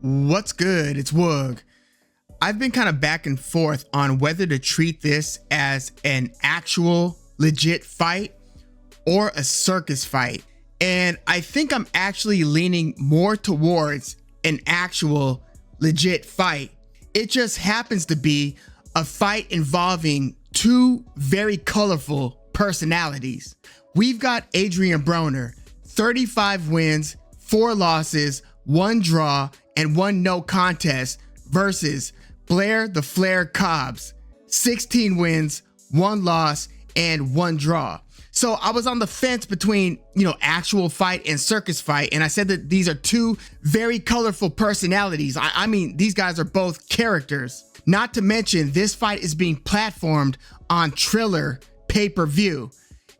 What's good? It's Woog. I've been kind of back and forth on whether to treat this as an actual legit fight or a circus fight. And I think I'm actually leaning more towards an actual legit fight. It just happens to be a fight involving two very colorful personalities. We've got Adrien Broner, 35 wins, 4 losses, 1 draw, and 1 no contest versus Blair the Flair Cobbs, 16 wins, 1 loss, and 1 draw. So I was on the fence between, actual fight and circus fight. And I said that these are two very colorful personalities. I mean, these guys are both characters. Not to mention, this fight is being platformed on Triller pay-per-view.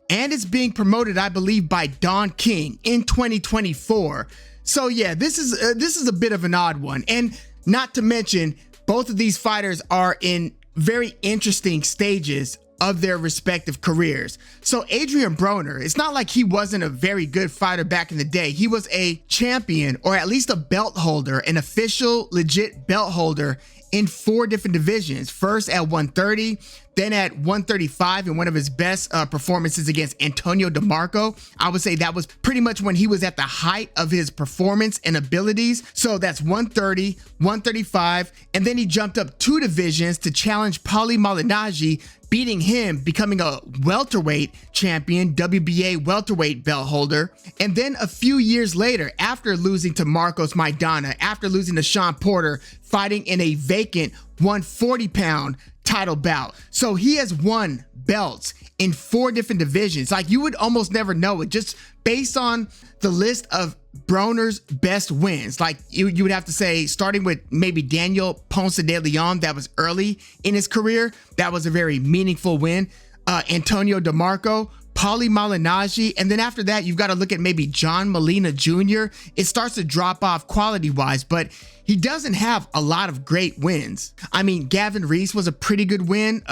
And it's being promoted, I believe, by Don King in 2024. So yeah, this is a bit of an odd one. And not to mention, both of these fighters are in very interesting stages of their respective careers. So Adrien Broner, it's not like he wasn't a very good fighter back in the day. He was a champion, or at least a belt holder, an official legit belt holder in 4 different divisions. First at 130, then at 135 in one of his best performances against Antonio DeMarco. I would say that was pretty much when he was at the height of his performance and abilities. So that's 130, 135, and then he jumped up 2 divisions to challenge Paulie Malignaggi, beating him, becoming a welterweight champion, WBA welterweight belt holder. And then a few years later, after losing to Marcos Maidana, after losing to Sean Porter, fighting in a vacant 140-pound title bout. So he has won belts in 4 different divisions. Like, you would almost never know it just based on the list of Broner's best wins. Like, you would have to say, starting with maybe Daniel Ponce de Leon, that was early in his career. That was a very meaningful win. Antonio DeMarco, Paulie Malignaggi, and then after that, you've got to look at maybe John Molina Jr. It starts to drop off quality-wise, but he doesn't have a lot of great wins. I mean, Gavin Reese was a pretty good win.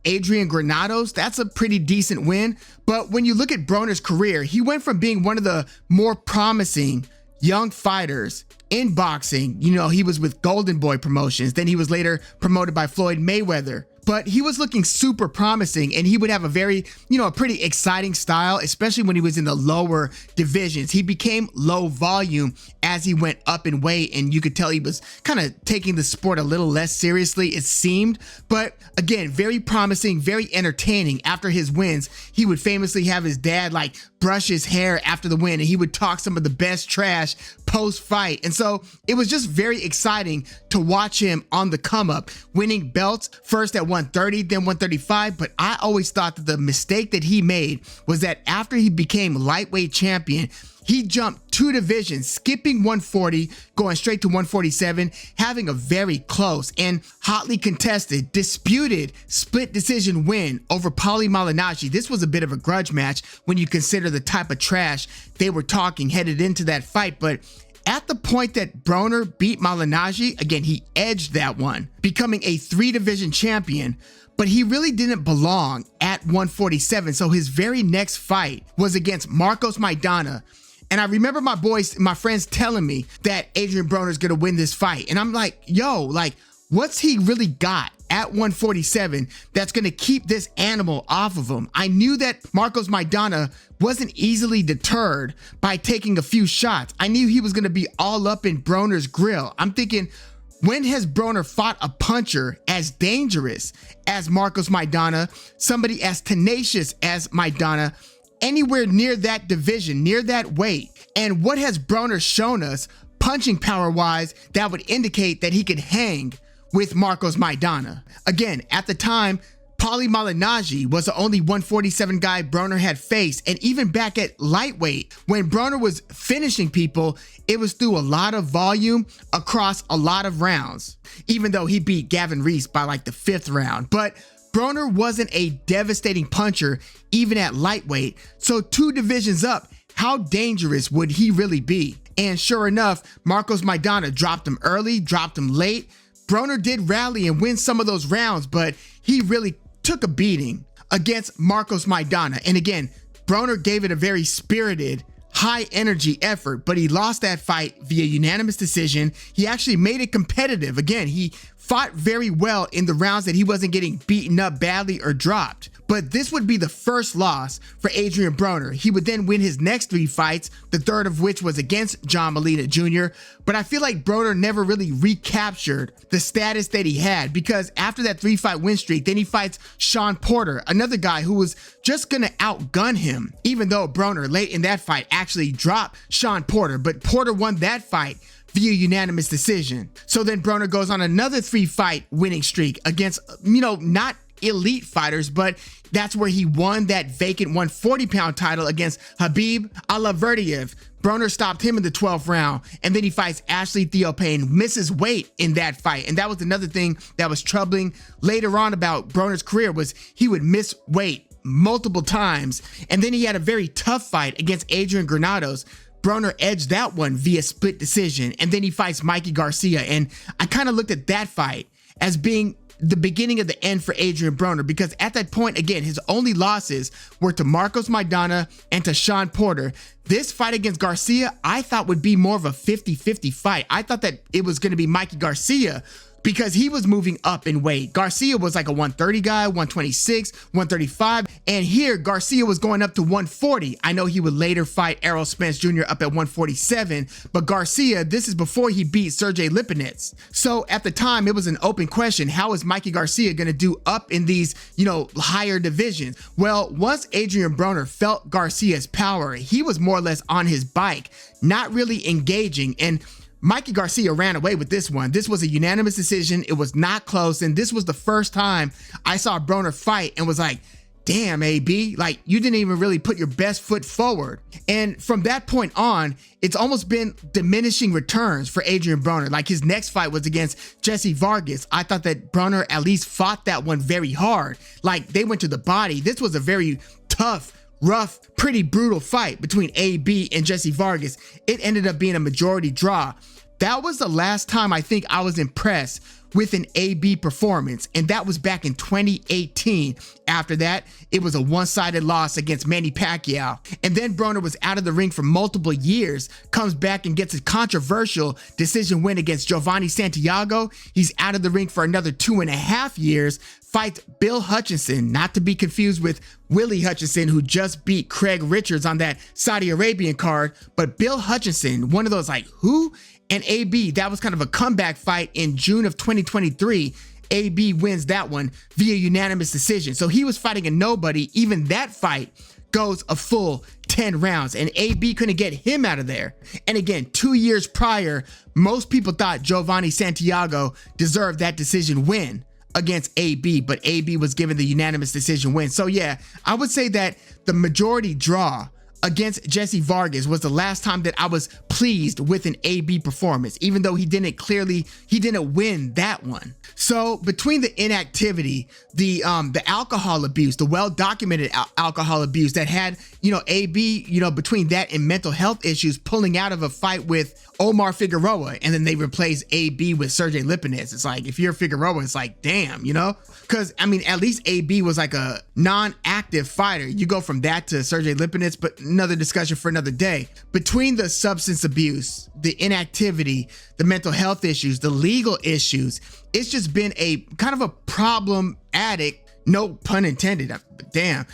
Adrian Granados, that's a pretty decent win. But when you look at Broner's career, he went from being one of the more promising young fighters in boxing. He was with Golden Boy Promotions. Then he was later promoted by Floyd Mayweather. But he was looking super promising, and he would have a very, a pretty exciting style, especially when he was in the lower divisions. He became low volume as he went up in weight, and you could tell he was kind of taking the sport a little less seriously, it seemed. But again, very promising, very entertaining. After his wins, he would famously have his dad brush his hair after the win, and he would talk some of the best trash post-fight. And so it was just very exciting to watch him on the come up, winning belts first at 130, then 135. But I always thought that the mistake that he made was that after he became lightweight champion, he jumped 2 divisions, skipping 140, going straight to 147, having a very close and hotly contested, disputed split decision win over Paulie Malignaggi. This was a bit of a grudge match when you consider the type of trash they were talking headed into that fight. But at the point that Broner beat Malignaggi, again, he edged that one, becoming a 3-division champion. But he really didn't belong at 147. So his very next fight was against Marcos Maidana. And I remember my friends telling me that Adrien Broner's gonna win this fight. And I'm like, what's he really got at 147 that's gonna keep this animal off of him? I knew that Marcos Maidana wasn't easily deterred by taking a few shots. I knew he was gonna be all up in Broner's grill. I'm thinking, when has Broner fought a puncher as dangerous as Marcos Maidana, somebody as tenacious as Maidana, anywhere near that division, near that weight? And what has Broner shown us punching power wise that would indicate that he could hang with Marcos Maidana? Again, at the time, Paulie Malignaggi was the only 147 guy Broner had faced. And even back at lightweight, when Broner was finishing people, it was through a lot of volume across a lot of rounds, even though he beat Gavin Reese by the 5th round. But Broner wasn't a devastating puncher even at lightweight. So 2 divisions up, how dangerous would he really be? And sure enough, Marcos Maidana dropped him early, dropped him late. Broner did rally and win some of those rounds, but he really took a beating against Marcos Maidana. And again, Broner gave it a very spirited, high energy effort, but he lost that fight via unanimous decision. He actually made it competitive. Again, he fought very well in the rounds that he wasn't getting beaten up badly or dropped. But this would be the first loss for Adrien Broner. He would then win his next 3 fights, the third of which was against John Molina Jr. But I feel like Broner never really recaptured the status that he had, because after that 3-fight win streak, then he fights Sean Porter, another guy who was just gonna outgun him, even though Broner late in that fight actually dropped Sean Porter. But Porter won that fight via unanimous decision. So then Broner goes on another 3-fight winning streak against, not elite fighters, but that's where he won that vacant 140-pound title against Khabib Alaverdiev. Broner stopped him in the 12th round, and then he fights Ashley Theophane, misses weight in that fight. And that was another thing that was troubling later on about Broner's career, was he would miss weight multiple times. And then he had a very tough fight against Adrian Granados. Broner edged that one via split decision, and then he fights Mikey Garcia. And I kind of looked at that fight as being the beginning of the end for Adrien Broner, because at that point, again, his only losses were to Marcos Maidana and to Sean Porter. This fight against Garcia, I thought would be more of a 50-50 fight. I thought that it was going to be Mikey Garcia, because he was moving up in weight. Garcia was like a 130 guy, 126, 135. And here, Garcia was going up to 140. I know he would later fight Errol Spence Jr. up at 147, but Garcia, this is before he beat Sergey Lipinets. So at the time, it was an open question. How is Mikey Garcia gonna do up in these, higher divisions? Well, once Adrien Broner felt Garcia's power, he was more or less on his bike, not really engaging. And Mikey Garcia ran away with this one. This was a unanimous decision. It was not close. And this was the first time I saw Broner fight and was like, damn, AB, like, you didn't even really put your best foot forward. And from that point on, it's almost been diminishing returns for Adrien Broner. Like, his next fight was against Jesse Vargas. I thought that Broner at least fought that one very hard. Like, they went to the body. This was a very tough, rough, pretty brutal fight between AB and Jesse Vargas. It ended up being a majority draw. That was the last time I think I was impressed with an AB performance, and that was back in 2018. After that, it was a one-sided loss against Manny Pacquiao. And then Broner was out of the ring for multiple years, comes back and gets a controversial decision win against Giovanni Santiago. He's out of the ring for another 2.5 years, fights Bill Hutchinson, not to be confused with Willie Hutchinson, who just beat Craig Richards on that Saudi Arabian card, but Bill Hutchinson, one of those like, who? And AB, that was kind of a comeback fight in June of 2023. AB wins that one via unanimous decision. So he was fighting a nobody. Even that fight goes a full 10 rounds, and AB couldn't get him out of there. And again, 2 years prior, most people thought Giovanni Santiago deserved that decision win against AB, but AB was given the unanimous decision win. So yeah, I would say that the majority draw against Jesse Vargas was the last time that I was pleased with an AB performance, even though he didn't win that one. So between the inactivity, the alcohol abuse, the well-documented alcohol abuse that had, AB, between that and mental health issues, pulling out of a fight with Omar Figueroa, and then they replaced AB with Sergey Lipinets. It's like, if you're Figueroa, it's like, damn, because I mean, at least AB was like a non-active fighter. You go from that to Sergey Lipinets, but another discussion for another day. Between the substance abuse, the inactivity, the mental health issues, the legal issues, it's just been a kind of a problematic, no pun intended, damn,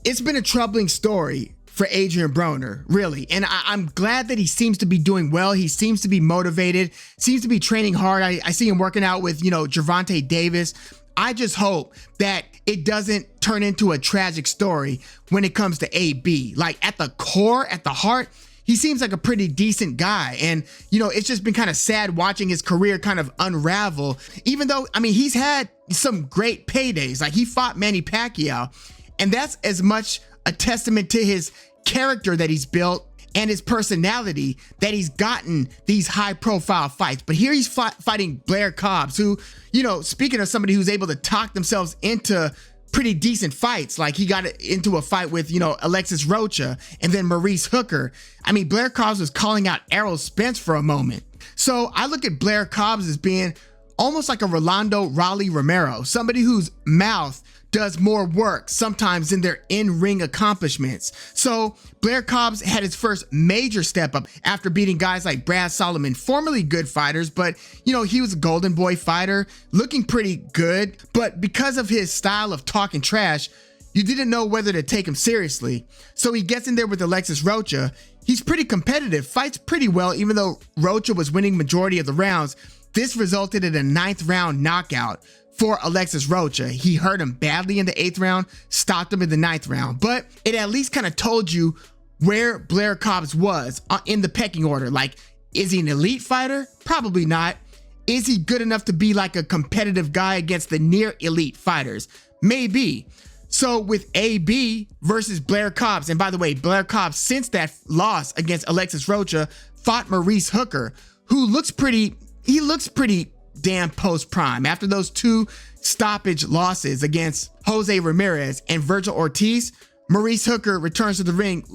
it's been a troubling story for Adrien Broner, really. And I'm glad that he seems to be doing well. He seems to be motivated, seems to be training hard. I see him working out with, Gervonta Davis. I just hope that it doesn't turn into a tragic story when it comes to AB. Like, at the core, at the heart, he seems like a pretty decent guy. And, it's just been kind of sad watching his career kind of unravel, even though, I mean, he's had some great paydays. Like, he fought Manny Pacquiao, and that's as much a testament to his character that he's built and his personality that he's gotten these high profile fights. But here he's fighting Blair Cobbs, who, speaking of somebody who's able to talk themselves into pretty decent fights, like he got into a fight with, Alexis Rocha and then Maurice Hooker. I mean, Blair Cobbs was calling out Errol Spence for a moment. So I look at Blair Cobbs as being almost like a Rolando Raleigh Romero, somebody whose mouth does more work sometimes than their in-ring accomplishments. So Blair Cobbs had his first major step up after beating guys like Brad Solomon, formerly good fighters, but he was a golden boy fighter, looking pretty good. But because of his style of talking trash, you didn't know whether to take him seriously. So he gets in there with Alexis Rocha. He's pretty competitive, fights pretty well, even though Rocha was winning majority of the rounds. This resulted in a 9th round knockout for Alexis Rocha. He hurt him badly in the 8th round, stopped him in the 9th round, but it at least kind of told you where Blair Cobbs was in the pecking order. Like, is he an elite fighter? Probably not. Is he good enough to be like a competitive guy against the near elite fighters? Maybe. So with AB versus Blair Cobbs, and by the way, Blair Cobbs, since that loss against Alexis Rocha, fought Maurice Hooker, who looks pretty damn post-prime. After those 2 stoppage losses against Jose Ramirez and Virgil Ortiz, Maurice Hooker returns to the ring,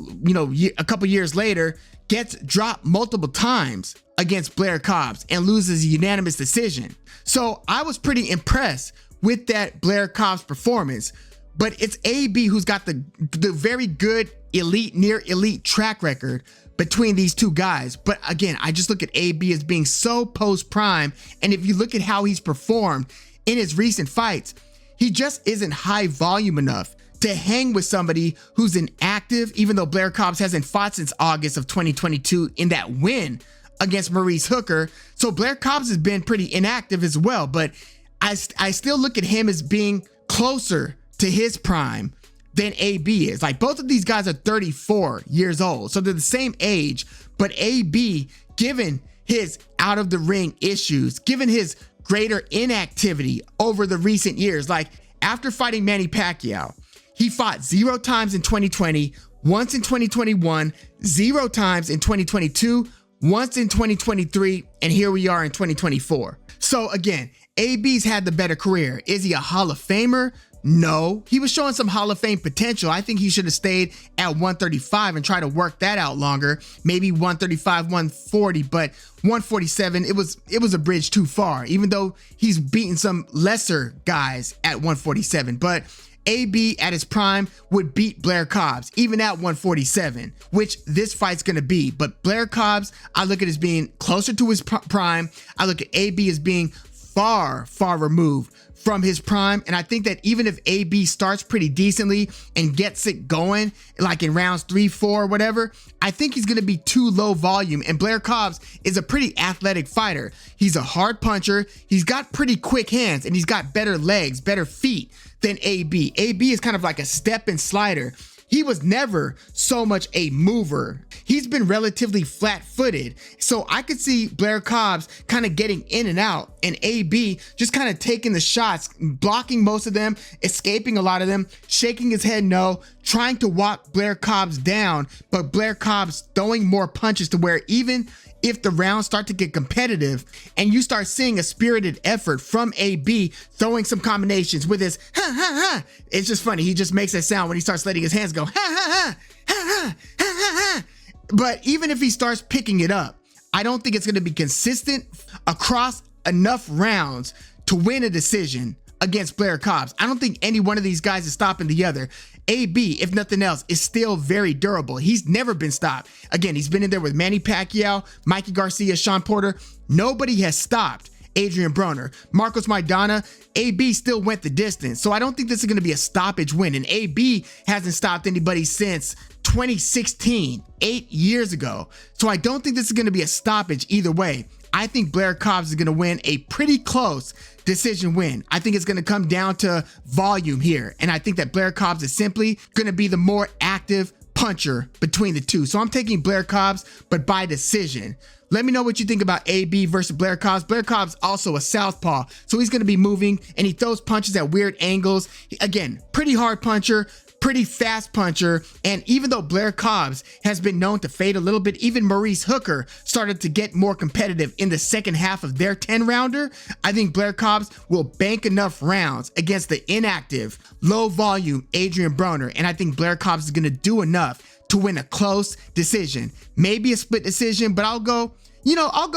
a couple years later, gets dropped multiple times against Blair Cobbs and loses a unanimous decision. So I was pretty impressed with that Blair Cobbs performance. But it's AB who's got the very good elite, near elite track record between these 2 guys. But again, I just look at AB as being so post-prime. And if you look at how he's performed in his recent fights, he just isn't high volume enough to hang with somebody who's inactive, even though Blair Cobbs hasn't fought since August of 2022 in that win against Maurice Hooker. So Blair Cobbs has been pretty inactive as well. But I still look at him as being closer to his prime than AB is. Like, both of these guys are 34 years old, so they're the same age. But AB, given his out of the ring issues, given his greater inactivity over the recent years, like after fighting Manny Pacquiao, he fought 0 times in 2020, once in 2021, 0 times in 2022, once in 2023, and here we are in 2024. So again, AB's had the better career. Is he a Hall of Famer? No, he was showing some Hall of Fame potential. I think he should have stayed at 135 and try to work that out longer. Maybe 135, 140, but 147, it was a bridge too far, even though he's beaten some lesser guys at 147. But AB at his prime would beat Blair Cobbs, even at 147, which this fight's gonna be. But Blair Cobbs, I look at as being closer to his prime. I look at AB as being far, far removed from his prime. And I think that even if AB starts pretty decently and gets it going, like in rounds 3, 4, whatever, I think he's going to be too low volume. And Blair Cobbs is a pretty athletic fighter. He's a hard puncher. He's got pretty quick hands, and he's got better legs, better feet than AB. AB is kind of like a step and slider. He was never so much a mover. He's been relatively flat-footed. So I could see Blair Cobbs kind of getting in and out, and AB just kind of taking the shots, blocking most of them, escaping a lot of them, shaking his head no, trying to walk Blair Cobbs down, but Blair Cobbs throwing more punches to where even if the rounds start to get competitive and you start seeing a spirited effort from AB throwing some combinations with his ha ha ha, it's just funny. He just makes that sound when he starts letting his hands go ha ha ha ha ha ha ha. But even if he starts picking it up, I don't think it's going to be consistent across enough rounds to win a decision against Blair Cobbs. I don't think any one of these guys is stopping the other. AB, if nothing else, is still very durable. He's never been stopped. Again, he's been in there with Manny Pacquiao, Mikey Garcia, Sean Porter. Nobody has stopped Adrien Broner. Marcos Maidana, AB still went the distance. So I don't think this is going to be a stoppage win. And AB hasn't stopped anybody since 2016, 8 years ago. So I don't think this is going to be a stoppage either way. I think Blair Cobbs is going to win a pretty close decision win. I think it's going to come down to volume here. And I think that Blair Cobbs is simply going to be the more active puncher between the two. So I'm taking Blair Cobbs, but by decision. Let me know what you think about AB versus Blair Cobbs. Blair Cobbs also a southpaw, so he's going to be moving and he throws punches at weird angles. Again, pretty hard puncher, pretty fast puncher. And even though Blair Cobbs has been known to fade a little bit, even Maurice Hooker started to get more competitive in the second half of their 10-rounder. I think Blair Cobbs will bank enough rounds against the inactive, low volume Adrien Broner. And I think Blair Cobbs is going to do enough to win a close decision, maybe a split decision, but I'll go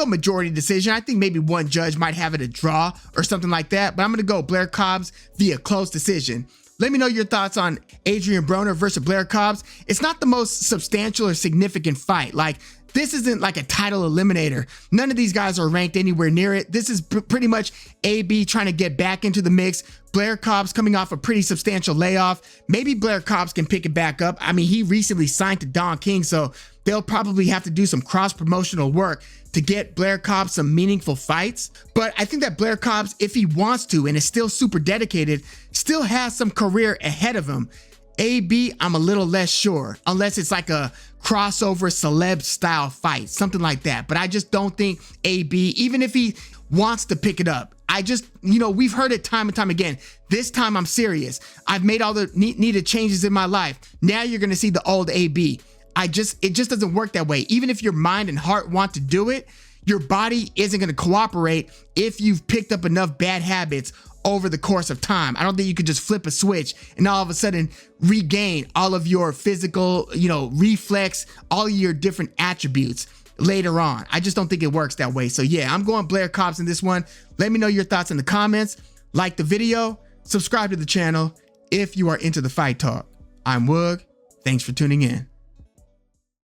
majority decision. I think maybe one judge might have it a draw or something like that, but I'm going to go Blair Cobbs via close decision. Let me know your thoughts on Adrien Broner versus Blair Cobbs. It's not the most substantial or significant fight. Like, this isn't like a title eliminator. None of these guys are ranked anywhere near it. This is pretty much AB trying to get back into the mix. Blair Cobbs coming off a pretty substantial layoff. Maybe Blair Cobbs can pick it back up. I mean, he recently signed to Don King, so they'll probably have to do some cross-promotional work to get Blair Cobbs some meaningful fights. But I think that Blair Cobbs, if he wants to and is still super dedicated, still has some career ahead of him. AB, I'm a little less sure, unless it's like a crossover celeb style fight, something like that. But I just don't think AB, even if he wants to pick it up, I just, we've heard it time and time again. This time I'm serious. I've made all the needed changes in my life. Now you're going to see the old AB. It just doesn't work that way. Even if your mind and heart want to do it, your body isn't going to cooperate if you've picked up enough bad habits over the course of time. I don't think you could just flip a switch and all of a sudden regain all of your physical, reflex, all your different attributes later on. I just don't think it works that way. So yeah, I'm going Blair Cobbs in this one. Let me know your thoughts in the comments. Like the video, subscribe to the channel if you are into the fight talk. I'm Woog. Thanks for tuning in.